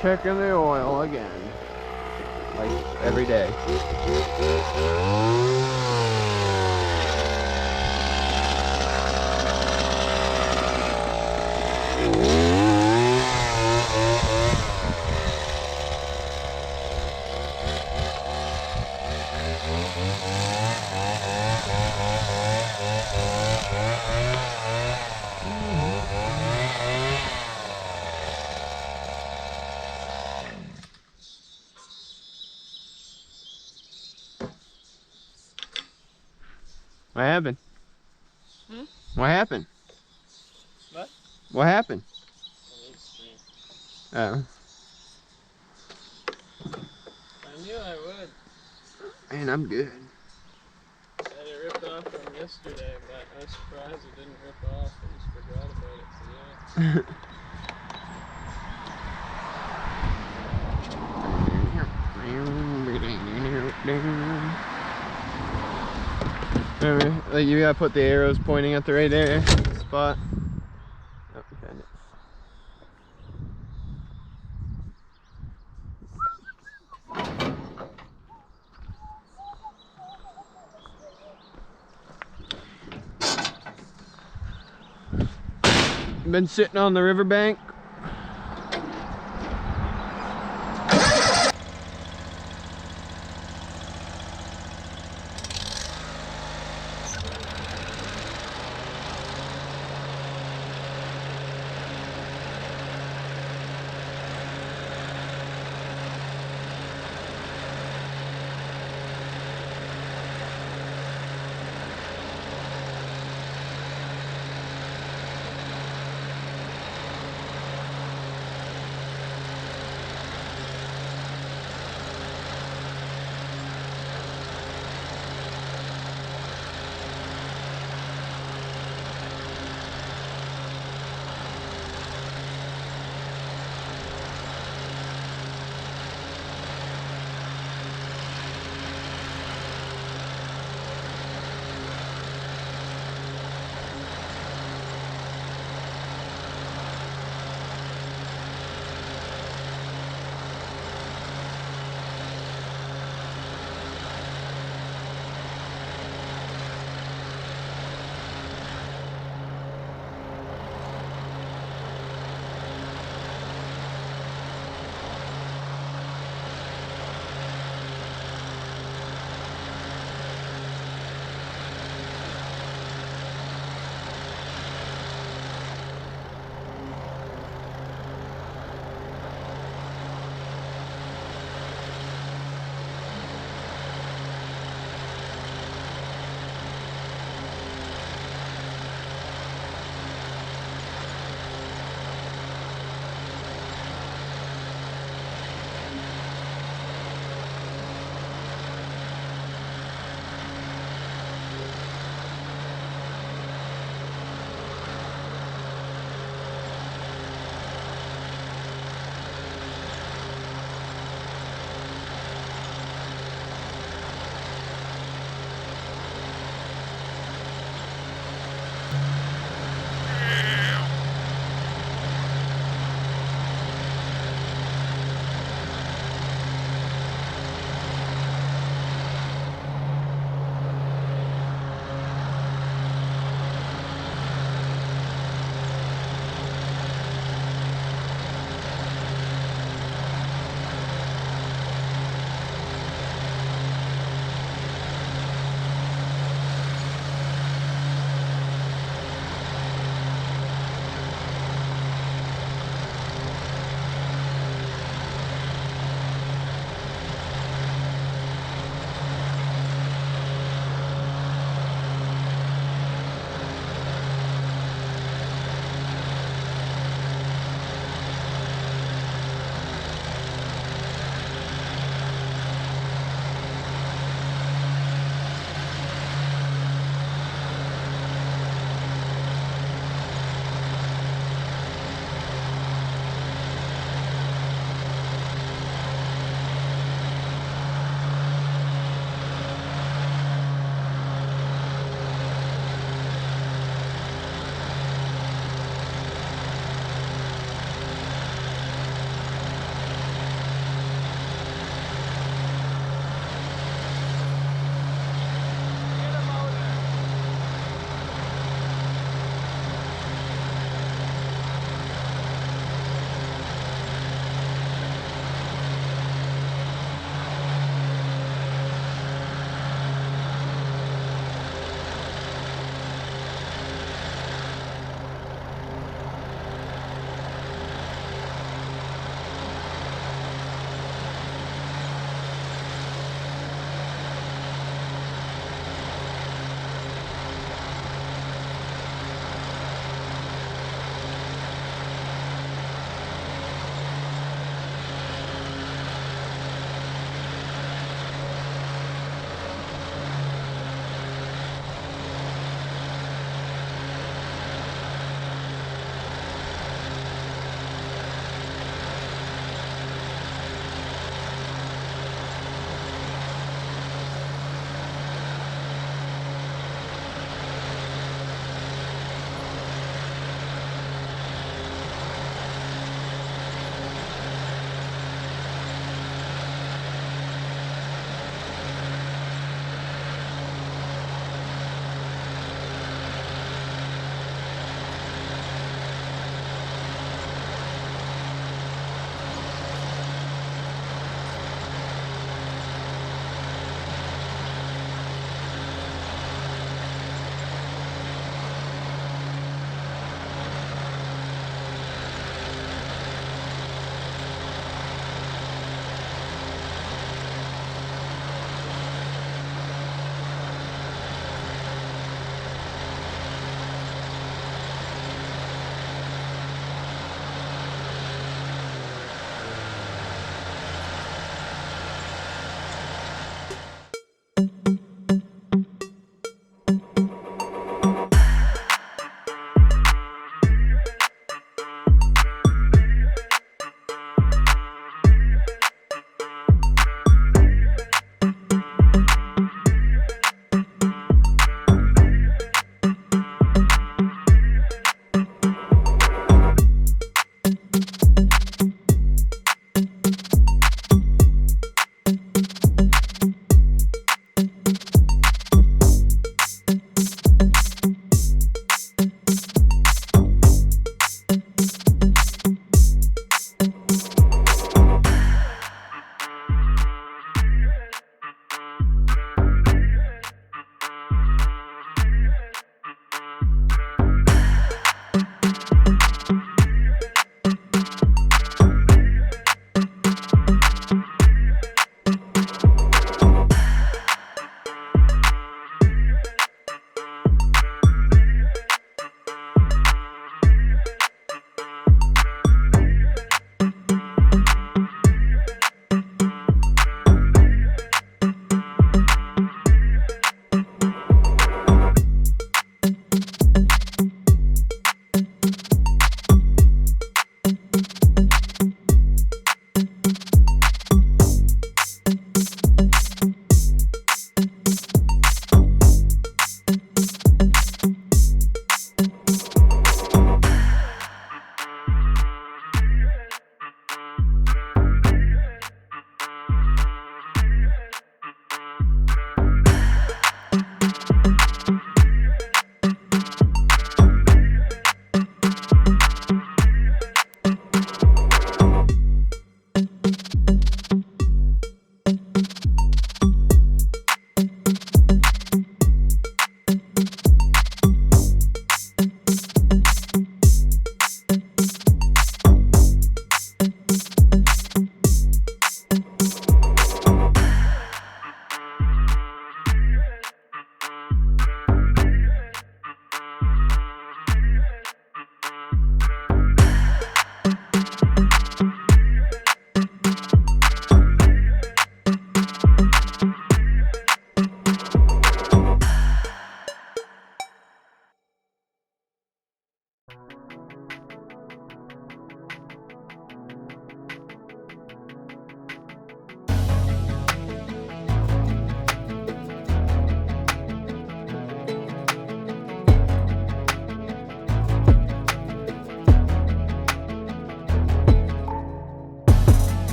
checking the oil again. Like every day. What happened? Hmm? What happened? What? What happened? Oh. I knew I would. Man, I'm good. I had it ripped off from yesterday, but I was surprised it didn't rip off. I just forgot about it, so yeah. Remember, like you gotta put the arrows pointing at the right area, spot. Oh, found it. Been sitting on the riverbank.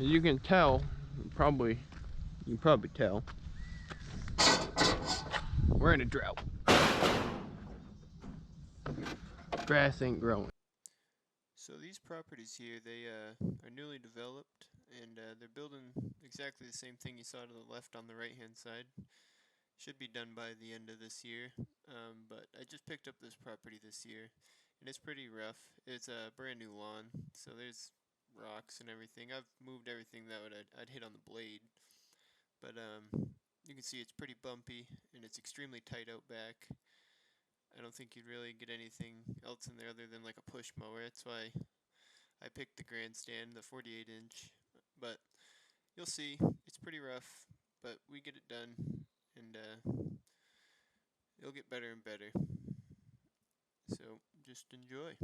As you can tell, you can probably tell, we're in a drought. Grass ain't growing. So these properties here, they are newly developed, and they're building exactly the same thing you saw to the left on the right hand side. Should be done by the end of this year, but I just picked up this property this year, and it's pretty rough. It's a brand new lawn, so there's rocks and everything. I've moved everything that I'd hit on the blade, but you can see it's pretty bumpy, and it's extremely tight out back. I don't think you'd really get anything else in there other than like a push mower. That's why I picked the grandstand, the 48 inch, but you'll see, it's pretty rough, but we get it done, and it'll get better and better. So just enjoy.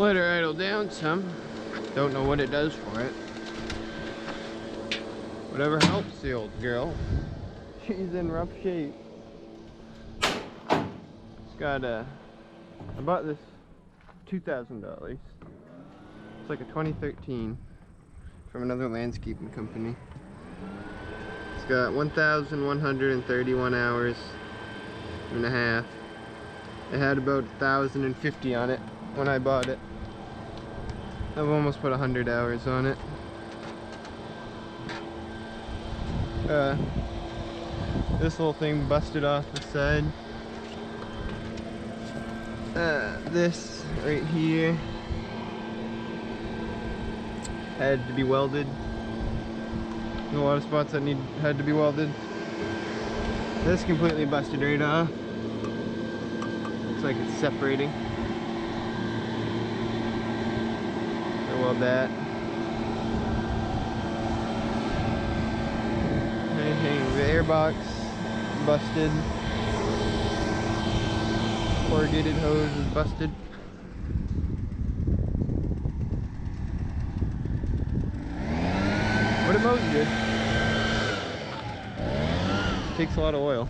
Let her idle down some. Don't know what it does for it. Whatever helps the old girl. She's in rough shape. It's got a... I bought this $2,000. It's like a 2013 from another landscaping company. It's got 1,131 hours and a half. It had about 1,050 on it when I bought it. I've almost put 100 hours on it. This little thing busted off the side. This right here had to be welded. There's a lot of spots that had to be welded. This completely busted right off. Looks like it's separating. So weld that. The airbox busted. Corrugated hose is busted. But it mows good. Takes a lot of oil.